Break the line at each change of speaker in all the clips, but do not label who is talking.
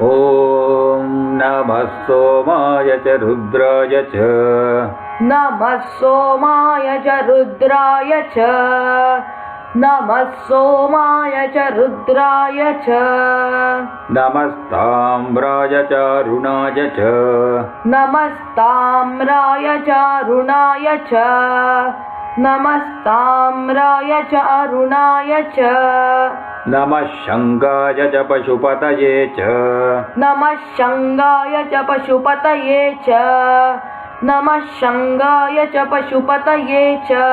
ॐ नमः सोमाय च रुद्राय च
नमः सोमाय च रुद्राय च नमः सोमाय च रुद्राय च
नमस्ताम्राय च अरुणाय च
नमस्ताम्राय च अरुणाय च नमस्ताम्राय च अरुणाय च
नमः शङ्गाय च पशुपतये च
नमः शङ्गाय च पशुपतये च नमः शङ्गाय च पशुपतये च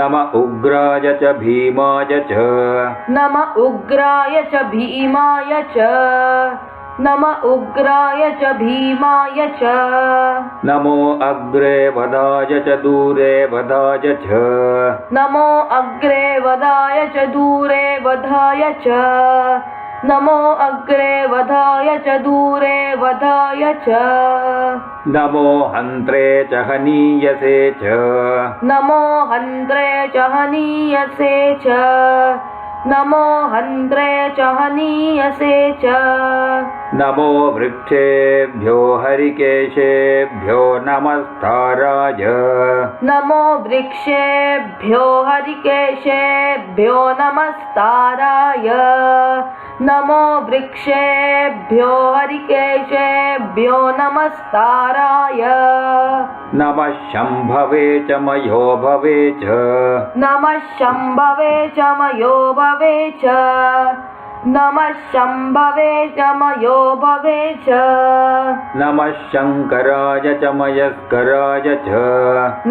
नम उग्राय च भीमाय च
नम उग्राय च भीमाय च नम उग्राय च भीमाय च
नमो अग्रे वदाय च दूरे वदाय च
नमो अग्रे वदाय च दूरे वधाय च नमो अग्रे वधाय च दूरे वधाय च
नमो हन्त्रे च हनीयसे च
नमो हन्त्रे च हनीयसे च नमो हन्त्रे च हनीयसे च
नमो वृक्षेभ्यो हरिकेशेभ्यो नमस्ताराय
नमो वृक्षेभ्यो हरिकेशेभ्यो नमस्ताराय नमो वृक्षेभ्यो हरिकेशेभ्यो नमस्ताराय
नमः शम्भवे च मयो भवे च
नमः शम्भवे च मयो भवे च नमः शम्भवे च मयो भवे च
नमः शङ्कराय च मयस्कराय च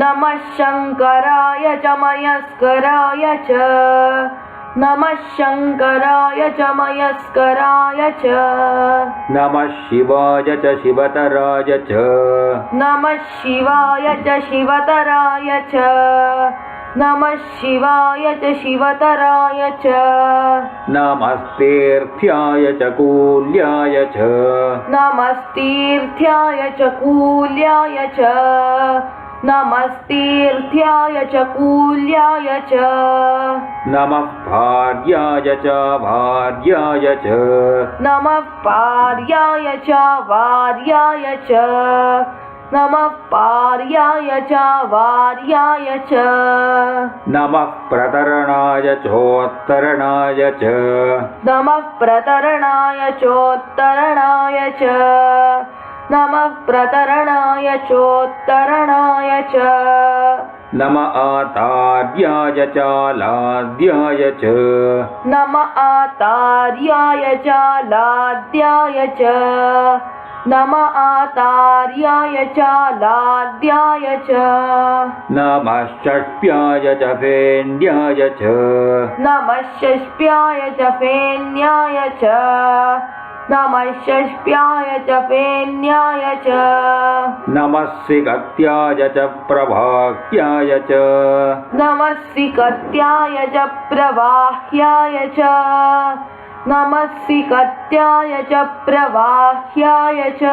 नमः शङ्कराय च मयस्कराय च नमः शङ्कराय च मयस्कराय च
नमः शिवाय च शिवतराय च
नमः शिवाय च शिवतराय च नमः शिवाय च शिवतराय च
नमस्तीर्थ्याय च कूल्याय च
नमस्तीर्थ्याय च कूल्याय च नमस्तीर्थ्याय च कूल्याय च
नमः भार्याय च भार्याय च
नमः पार्याय च वार्याय च नमः पार्याय च वार्याय च
नमः प्रतरणाय चोत्तरणाय च
नमः प्रतरणाय चोत्तरणाय च नमः प्रतरणाय चोत्तरणाय च
नम आतार्याय च लाद्याय च
नम आतार्याय च लाद्याय च नम आतार्याय च लाद्याय च
नमः षष्ट्याय च फेन्याय च
नमः षष्ट्याय च फेन्याय च नमः षष्ट्याय च फेन्याय च
नमः सिकत्याय च प्रभाह्याय च
नमः सिकत्याय च प्रवाह्याय च नमः सिकत्याय च प्रवाह्याय च